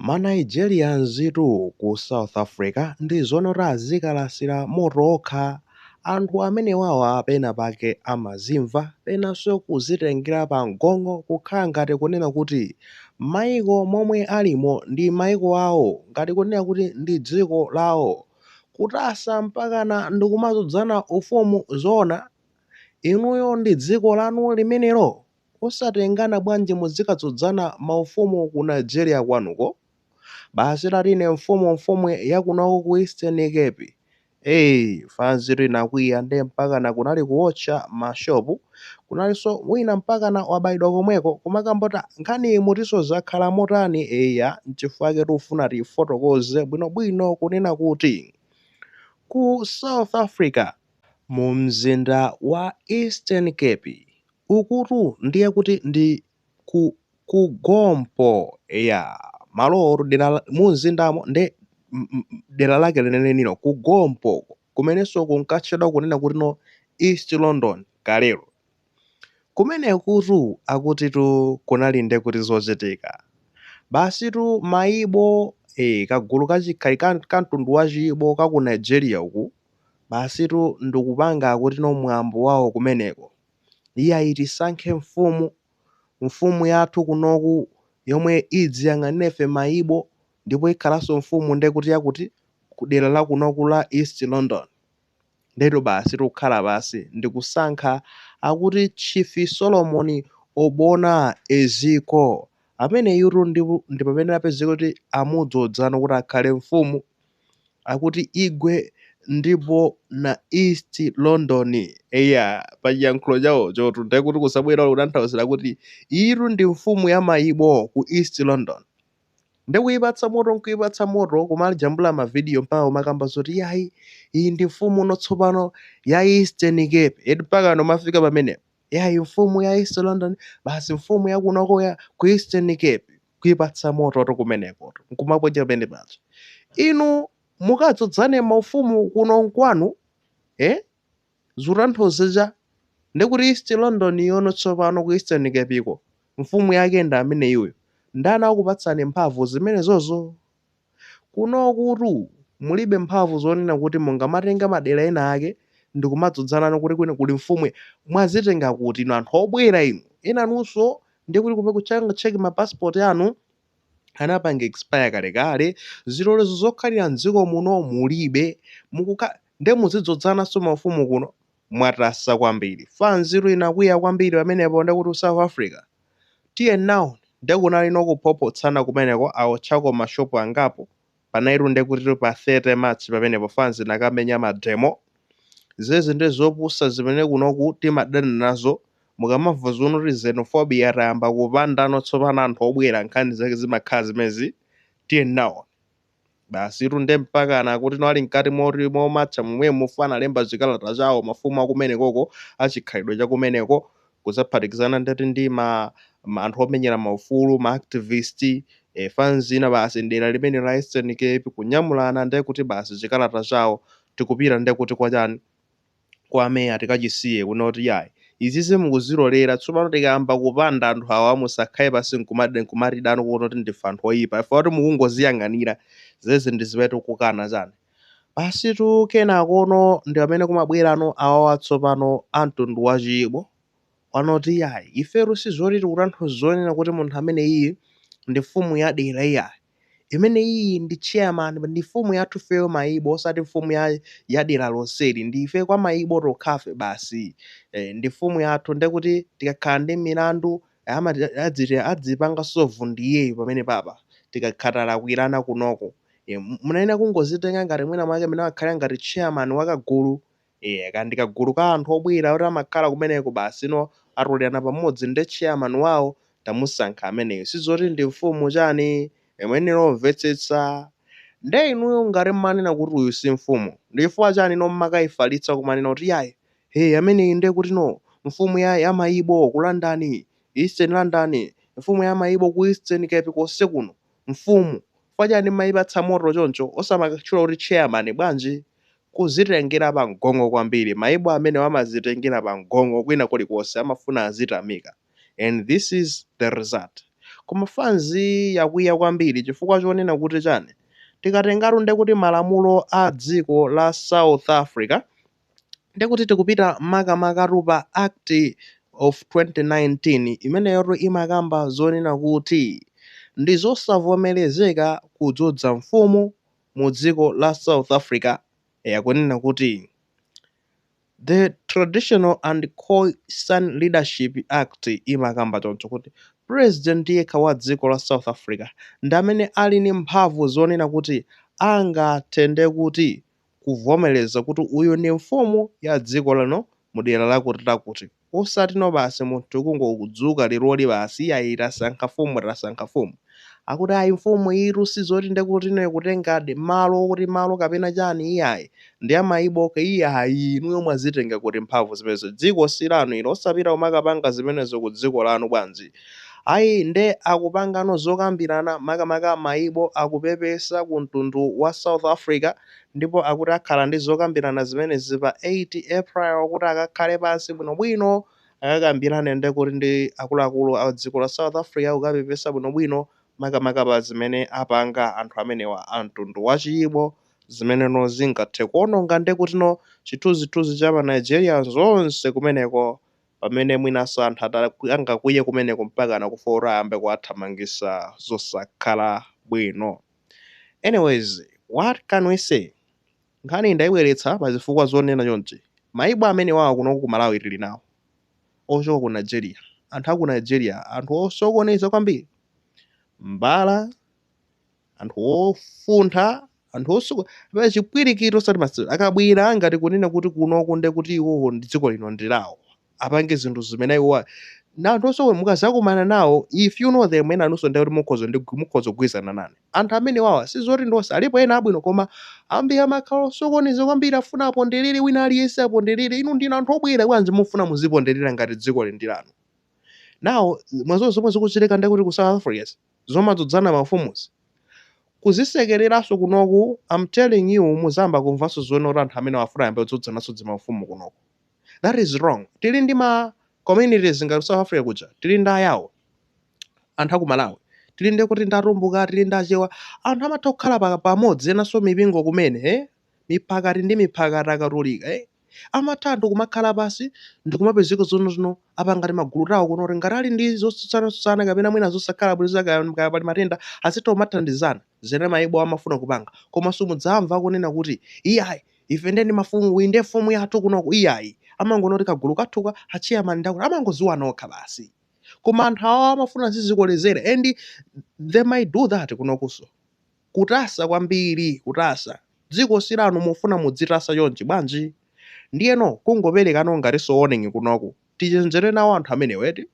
MaNigerians ku South Africa ndi zonora azikalasira moto okha. Anthu amenewawa pena pake amazimva penanso kuzitengera pa mgongo kukhala ngati kunena kuti mayiko momwe alimo ndi mayiko awo, ngati kunena kuti ndi dziko lawo, kutasa mpakana ndi kumadzudzana ufumu zoona. Inuyo ndi dziko lanu limenelo, osatengana bwanji muzikadzudzana maufumu ku Nigeria kwanuko. Basi latine mfumu yakunoko ku Eastern Cape, fanzi linakwiya nde mpakana kunali kuwotcha mashopu, kunalinso wina mpakana wabayidwa komweko kumakambota nkhani mutiso zakhala motani. N'chifukwa tifuna tifotokoze bwinobwino kunena kuti ku South Africa mu mzinda wa Eastern Cape ukutu ndiye kuti ndi ku Gompo malo dera mu mzindamo nde dera lake lenenilo ku Gompo kumenenso kunkatchedwa kunena kuti no East London kalero. Kumenekutu akutitu kunali nde kuti zochitika. Basitu mayibo kagulu kachikhali kamtundu wa chiyibo kaku Nigeria uku, basitu ndikupanga kuti no mwambo wawo kumeneko. Iyayi tisankhe mfumu yathu kunoku yomwe idziyang'anirefe mayibo ndipo ikhalanso mfumu nde kuti yakuti ku dera la kunoku la East London. Ndeto basi tikukhala basi ndikusankha akuti Chief Solomon Obona Eziko, amene yutu ndi pamene apezeka kuti amudzodzano kuti akhale mfumu, akuti igwe ndipo na East London. Pa chiyankhulo chawo chotu ndiye kuti kusabwera kutanthauzira kuti iyitu ndi mfumu ya mayibo ku East London. Ndikuyipatsa moto kumalijambula mavidiyo mpaka umakamba zoti yayi iyi ndi mfumu notsopano ya Eastern Cape. Edi mpaka nomafika pamene yayi mfumu ya East London, basi mfumu yakunoko ya ku Eastern Cape. Kuyipatsa moto to kumeneko nkumabwera pene pacho. Inu mukadzodzane maufumu kuno kwanu, zutanthauza ndikuti East London yono tsopano ku Eastern Cape iko mfumu yake ndi amene iwe ndani akupatsani mphamvu zimenezozo. Kunokutu mulibe mphamvu zonena kuti mungamatenga madera ena ake ndikumadzodzana kuti kwene kuli mfumu. Mwazitenga kuti inu anthu obwera inu enanunso ndikuti kume kuchanga check ma passport anu anapanga expire kalekale, zilolezo zokhalira mdziko muno mulibe, nde muzidzodzananso maufumu kuno mwatasa kwambiri. Fanziru inakwiya kwambiri pamenepo ndekuti South Africa tiye nawo ndekunali nokuphopotsana kumeneko awotchako mashopu angapo panaitu ndekuti pa 30 March pamenepo fanzi nakamenya mademo. Zezi ndi zopusa zimene kunoku timadana nazo mukamamva zonoti xenophobia yatayamba kupandano tsopano anthu obwera nkhani zake zimakhala zimezi tiye nawo. Basi nde mpakana kuti no ali mkati momatcha momwe mufana lemba zikalata zawo mafumu akumenekoko achikhalidwe chakumeneko kuzaphatikizana ndati ndi anthu omenyera maufulu ma activist fanzina basi ndera limene la Eastern Cape kunyamulana nde kuti basi zikalata zawo tikupita nde kuti kwachani kwa meya tikachisiye kunoti yayi izizi mukuzilolera tsopano tikayamba kupanda anthu awa musakhale pasi nkumatidano kuti ndife anthu oyipa ife kuti mukungoziyang'anira zezi ndi zipeto kukana chani. Basi kenakono ndi amene kumabwerano awawa tsopano amtundu wa chiyibo wanoti yayi ifetu sizoti tikutanthauza zonena kuti munthu amene iyi ndi mfumu ya dera iyayi, imene iyi ndi chairman, ndi mfumu yathu feyo mayibo osati mfumu ya dera lonseli, ndi ife kwa mayibo tokhafe basi. Ndi mfumu yathu ndekuti tikakhala ndi milandu adzipanga sovu ndiyeyo pamene papa tikakhatala kuirana kunoko. Munaena kungozitenga ngati mwina mwake mene akhala ngati chairman wakagulu, kandi kagulu ka anthu obwera oti amakhala kumeneko basi no atolera pamodzi ndi chairman wawo tamusankha ameneyo. Sizoti ndi mfumu chani imene lomvetsetsa. Nde inuyo ngati mmanena kuti uyu si mfumu ndi chifukwa chani nommakayifalitsa kumanena kuti yayi ameneyi nde kuti no mfumu ya mayibo ku London, Eastern London, mfumu ya mayibo ku Eastern Cape konse kuno mfumu. Chifukwa chani mayipatsa moto choncho osamakatchula kuti chairman bwanji. Kuzitengera pa mgongo kwambiri mayibo amene amazitengera pa mgongo kwina kulikonse amafuna azitamika, and this is the result. koma fanzi yakwiya kwambiri chifukwa chonena kuti chani tikatengatu ndekuti malamulo a dziko la South Africa ndekuti tikupita makamaka pa Act of 2019 imeneyo imakamba zonena kuti ndi zosavomerezeka kudzodza mfumu mu dziko la South Africa yakunena kuti the Traditional and Khoisan Leadership Act imakamba choncho kuti president yekha wa dziko la South Africa ndi amene ali ni mphamvu zonena kuti angathende kuti kuvomereza kuti uyu ni mfumu ya dziko lino mudera lakuti osati no basi munthu kungokudzuka liroli basi iyayi tasankha fumu akuti ayi mfumu iru sizoti ndekuti ino ikutengadi malo kuti malo kapena chani iyayi ndi amayiboka iyayi inuyo mwazitenga kuti mphamvu zimenezo dziko silanu ilo osapita kumakapanga zimenezo ku dziko lanu bwanji ayi nde akupangano zokambirana makamaka mayibo akupepesa ku mtundu wa South Africa ndipo akuti akhala ndi zokambirana zimenezi pa 8 April kuti akakhale pansi bwinobwino akakambirane ndekuti ndi akuluakulu a dziko la South Africa kukapepesa bwinobwino makamaka pa zimene apanga anthu amenewa a mtundu wa chiyibo zimeneno zingathe kuononga ndekuti no chithunzithunzi cha pa Nigeria zonse kumeneko pamene mwinaso anthu angakwiye kumeneko mpaka nakufora ayambe kuwathamangisa zosakhala bwino. Anyways, what can we say? Nkhani ndayibweretsa pa zifukwa zonena chonchi mayibo amene wawa kunoku ku Malawi tili nawo ochoka ku Nigeria anthu aku Nigeria anthu osokoneza kwambiri mbala anthu ofuntha anthu osuka pa chipwirikito osati masiro akabwera ngati kunena kuti kunoku nde kuti iwowo ndi dziko lino ndilawo apange zinthu zimene iwo na anthu osowe mukazakumana nawo if you know them ena anunso ndekuti mukhoza kugwirizana nane anthu amene wawa sizoti ndonse alipo ena abwino koma ambiri amakhala osokoneza kwambiri afuna aponderere wina aliyense aponderere inu ndinu anthu obwera bwanji mufuna muziponderera ngati dziko lindilano nawo mwazo zomwe zikuchitika ndekuti ku South Africa zomadzodzana mafumuzi kuzisekereraso kunoku I'm telling you muzamba kumvaso zoona kuti anthu amene wafuna yambe kudzodzanaso zimafumu kunoku that is wrong tili ndi ma communities ngati South Africa kuja tili ndi ayawo anthu aku Malawi tili ndi kuti ndatumbuka tili ndi achewa anthu amatha kukhala pamodzi enanso mipingo kumene miphakati ndi miphakati akatolika amatha anthu kumakhala pasi ndi kumapezeka zono apangati magulu tawo kuno kuti ngati ali ndi zotsutsana kapena mwina zosakhala bwino pali matenda azitha kumathandizana zene mayibo amafuna kupanga komanso mudzamva kunena kuti iyayi ife ndeni mafumu uyi ndiye fumu yathu kunoku iyayi amangonoti kagulu kathuka achiyamani ndakuti amangoziwana okha basi koma anthu awo amafuna zizikolezera and they might do that kunokuso kutasa kwambiri kutasa dziko silanu mufuna mudzitasa chonchi bwanji ndiyeno kungoperekano ngatiso warning kunoku tichenjere nawo anthu amenewo eti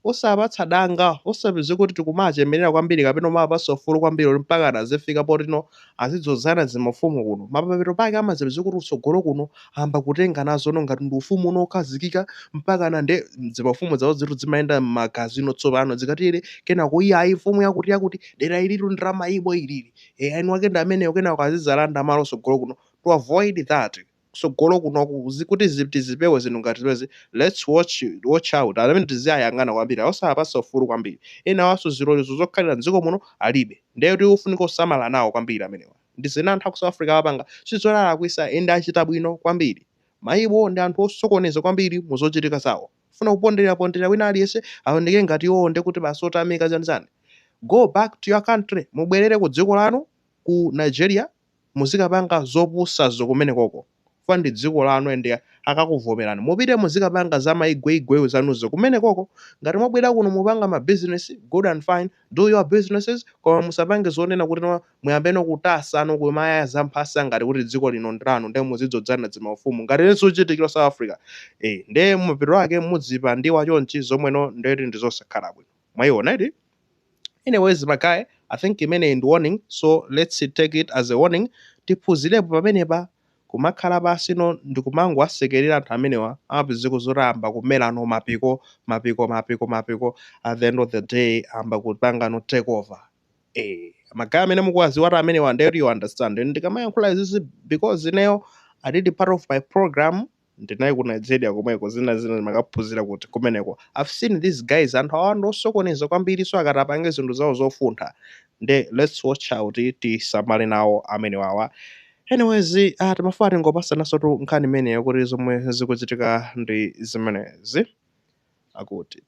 osapatsa danga osapeze kuti tikumachemerera kwambiri kapena mapasa ufulu kwambiri uli mpaka azifika potino azidzozana zimafumu kuno mapapiro pake amazipeze kuti utsogolo kuno amba kutenga nazono ngati ndi ufumu unokhazikika mpaka na nde zimafumu zawo zitu zimayenda m'magazino tsopano zikatire kenako iyayi mfumu yakuti dera ilitu ndi la mayibo ilili anu ake ndi ameneyo kenako azizalanda malo tsogolo kuno to avoid that tsogolo kunoku kuti tizipewe zinthu ngati zimezi let's watch out amene tiziyayang'ana kwambiri osapasa ufulu kwambiri ena waso zilolezo zokhalira mdziko muno alibe ndiye kuti ufunika kusamala nawo kwambiri amenewa ndi zina anthu aku South Africa apanga sizolala kuisa ende achita bwino kwambiri mayibo ndi anthu osokoneza kwambiri muzochitika zawo funa kuponderera wina aliyense aoneke ngati iwowo ndi kuti basi otamika zanizani go back to your country mubwerere ku dziko lanu ku Nigeria muzikapanga zopusazo kumenekoko ndi dziko lanu ende akakuvomerani mupite muzikapanga za maigweigwe zanuzo kumenekoko ngati mwabwera kuno mupanga ma business good and fine do your businesses koma musapange zonena kuti muyambe kutasa kumaya zamphasa ngati kuti dziko lino ndilanu ndi muzidzodzana zimaufumu ngati nenso chitikira South Africa nde mupiro ake mudzipa ndiwa chonchi zomweno ndeti ndizosakhala bwino mwayiona iti anyways makae I think imene ndi warning so let's take it as a warning tiphunzirepo pamenepa kumakhala basi no ndikumango asekerera anthu amenewa amapezeko zoramba kumerano mapiko at the end of the day amba kupanga no take over magaya amene mukwazi wati amenewa ndeti you understand ndikamayankhula izizi because ineyo I did part of my program ndinayi ku Nigeria komweko zina ndimakaphunzira kuti kumeneko. I've seen these guys anthu awa ndi osokoneza kwambiri so akati apange zinthu zawo zofuntha let's watch out tisamale nawo amenewawa. Anyways, timafuna tingopasanaso tu nkhani imeneyo kuti zomwe zikuchitika ndi zimenezi akuti